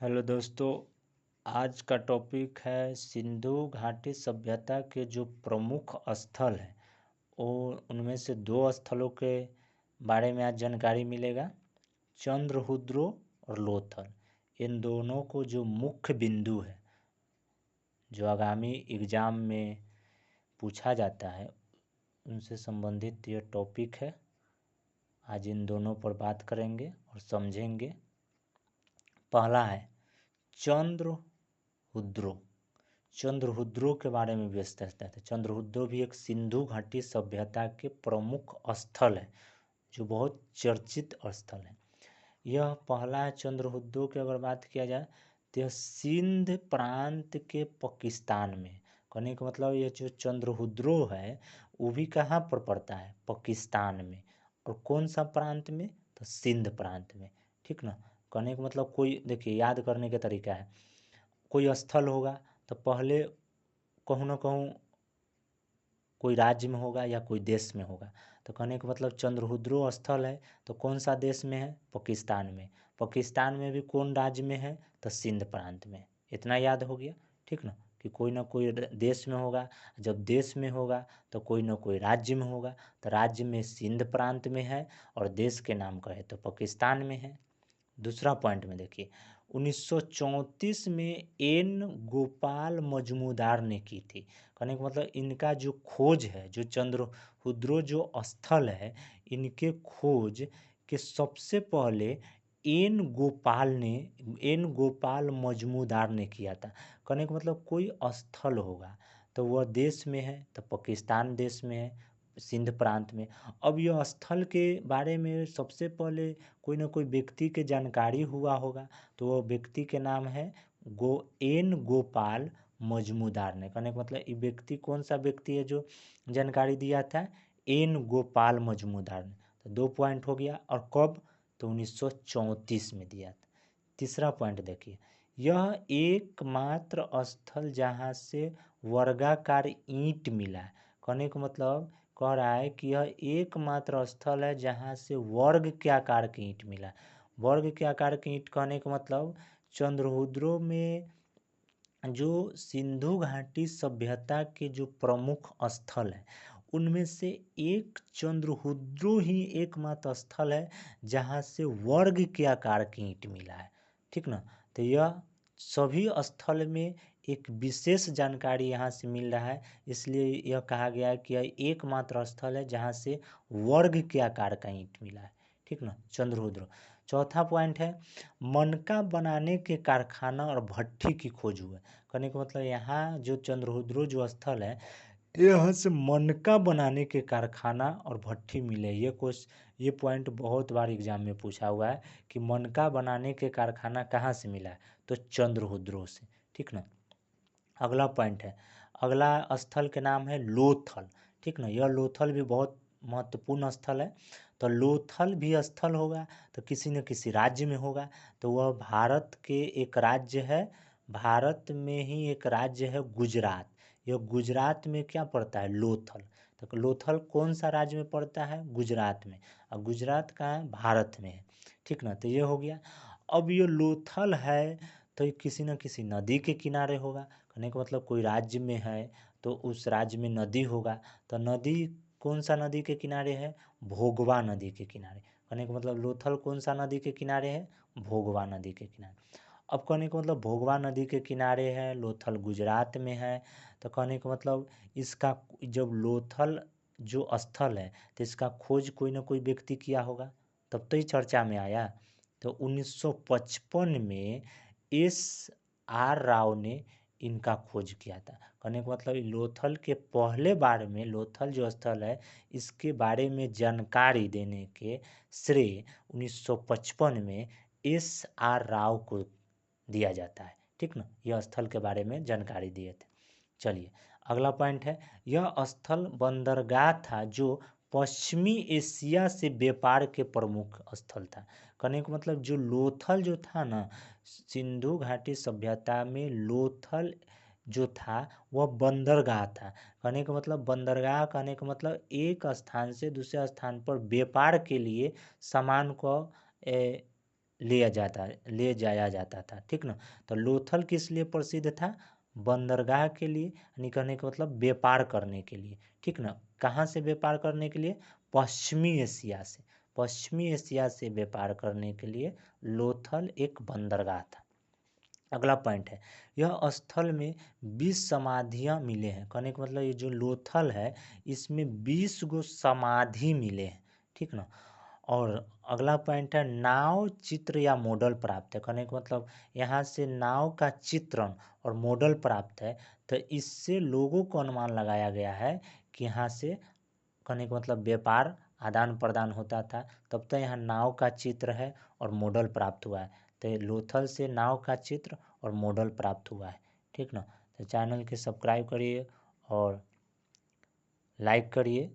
Hello दोस्तों। आज का टॉपिक है सिंधु घाटी सभ्यता के जो प्रमुख स्थल हैं वो उनमें से दो स्थलों के बारे में आज जानकारी मिलेगा। चंद्रहुद्रो और लोथल, इन दोनों को जो मुख्य बिंदु है जो आगामी एग्ज़ाम में पूछा जाता है उनसे संबंधित ये टॉपिक है। आज इन दोनों पर बात करेंगे और समझेंगे। पहला है चंद्रहुद्रो। चंद्रहुद्रो के बारे में विस्तार है। चंद्रहुद्रो भी एक सिंधु घाटी सभ्यता के प्रमुख स्थल है जो बहुत चर्चित स्थल है। यह पहला है चंद्रहुद्रो की अगर बात किया जाए तो यह सिंध प्रांत के पाकिस्तान में, कहने का मतलब ये जो चंद्रहुद्रो है वो भी कहाँ पर पड़ता है, पाकिस्तान में। और कौन सा प्रांत में, तो सिंध प्रांत में। ठीक ना। कहने का मतलब कोई देखिए याद करने का तरीका है, कोई स्थल होगा तो पहले कहूँ ना कहूँ कोई राज्य में होगा या कोई देश में होगा। तो कहने का मतलब चंद्रहुद्रो स्थल है तो कौन सा देश में है, पाकिस्तान में। पाकिस्तान में भी कौन राज्य में है, तो सिंध प्रांत में। इतना याद हो गया। ठीक ना, कि कोई ना कोई देश में होगा। जब देश में होगा तो कोई ना कोई राज्य में होगा। तो राज्य में सिंध प्रांत में है और देश के नाम कहे तो पाकिस्तान में है। दूसरा पॉइंट में देखिए 1934 में एन गोपाल मजूमदार ने की थी। कहने का मतलब इनका जो खोज है, जो चंद्रहुद्रो जो स्थल है, इनके खोज के सबसे पहले एन गोपाल मजूमदार ने किया था। कहने का मतलब कोई स्थल होगा तो वह देश में है तो पाकिस्तान देश में है, सिंध प्रांत में। अब यह स्थल के बारे में सबसे पहले कोई ना कोई व्यक्ति के जानकारी हुआ होगा तो वो व्यक्ति के नाम है एन गोपाल मजूमदार ने। कहने का मतलब ये व्यक्ति कौन सा व्यक्ति है जो जानकारी दिया था, एन गोपाल मजूमदार ने। तो दो पॉइंट हो गया। और कब, तो 1934 में दिया था। तीसरा पॉइंट देखिए, यह एकमात्र स्थल जहाँ से वर्गाकार ईंट मिला है। कहने का मतलब कह रहा है कि यह एकमात्र स्थल है जहाँ से वर्ग के आकार की ईंट मिला। वर्ग के आकार की ईंट कहने का मतलब चंद्रहुद्रो में जो सिंधु घाटी सभ्यता के जो प्रमुख स्थल हैं उनमें से एक चंद्रहुद्रो ही एकमात्र स्थल है जहाँ से वर्ग के आकार की ईंट मिला है। ठीक ना। तो यह सभी स्थल में एक विशेष जानकारी यहाँ से मिल रहा है, इसलिए यह कहा गया है कि यह एकमात्र स्थल है जहाँ से वर्ग के आकार का ईंट मिला है। ठीक ना, चंद्रहुद्रो। चौथा पॉइंट है मनका बनाने के कारखाना और भट्ठी की खोज हुई। कहने का मतलब यहाँ जो चंद्रहुद्रो जो स्थल है यहाँ से मनका बनाने के कारखाना और भट्ठी मिले। ये पॉइंट बहुत बार एग्जाम में पूछा हुआ है कि मनका बनाने के कारखाना कहाँ से मिला है, तो चंद्रहुद्रो से। ठीक ना। अगला पॉइंट है, अगला स्थल के नाम है लोथल। ठीक ना, यह लोथल भी बहुत महत्वपूर्ण स्थल है। तो लोथल भी स्थल होगा तो किसी न किसी राज्य में होगा। तो वह भारत के एक राज्य है, भारत में ही एक राज्य है गुजरात। यह गुजरात में क्या पड़ता है, लोथल। तो लोथल कौन सा राज्य में पड़ता है, गुजरात में। और गुजरात कहाँ है, भारत में है। ठीक ना, तो ये हो गया। अब ये लोथल है तो ये किसी न किसी नदी के किनारे होगा। कहने का मतलब कोई राज्य में है तो उस राज्य में नदी होगा। तो नदी कौन सा नदी के किनारे है, भोगवा नदी के किनारे। कहने का मतलब लोथल कौन सा नदी के किनारे है, भोगवा नदी के किनारे। अब कहने का मतलब भोगवा नदी के किनारे है, लोथल गुजरात में है। तो कहने का मतलब इसका जब लोथल जो स्थल है तो इसका खोज कोई ना कोई व्यक्ति किया होगा तब तो ही चर्चा में आया। तो 1955 में एस आर राव ने इनका खोज किया था। कहने का मतलब लोथल के पहले बार में लोथल जो स्थल है इसके बारे में जानकारी देने के श्रेय 1955 में एस आर राव को दिया जाता है। ठीक ना, यह स्थल के बारे में जानकारी दिए थे। चलिए अगला पॉइंट है, यह स्थल बंदरगाह था जो पश्चिमी एशिया से व्यापार के प्रमुख स्थल था। कहने का मतलब जो लोथल जो था ना, सिंधु घाटी सभ्यता में लोथल जो था वह बंदरगाह था। कहने का मतलब बंदरगाह कहने का मतलब एक स्थान से दूसरे स्थान पर व्यापार के लिए सामान को ले जाया जाता था, ठीक ना। तो लोथल किस लिए प्रसिद्ध था? बंदरगाह के लिए, यानी कहने का मतलब व्यापार करने के लिए, ठीक ना। कहाँ से व्यापार करने के लिए? पश्चिमी एशिया से। पश्चिमी एशिया से व्यापार करने के लिए लोथल एक बंदरगाह था। अगला पॉइंट है, यह स्थल में 20 समाधियाँ मिले हैं। कहने का मतलब ये जो लोथल है इसमें 20 गो समाधि मिले हैं, ठीक ना। और अगला पॉइंट है, नाव चित्र या मॉडल प्राप्त है। कहने का मतलब यहाँ से नाव का चित्रण और मॉडल प्राप्त है। तो इससे लोगों को अनुमान लगाया गया है कि यहाँ से, कहने का मतलब व्यापार आदान प्रदान होता था, तब तो यहाँ नाव का चित्र है और मॉडल प्राप्त हुआ है। तो ये लोथल से नाव का चित्र और मॉडल प्राप्त हुआ है, ठीक ना। तो चैनल के सब्सक्राइब करिए और लाइक करिए।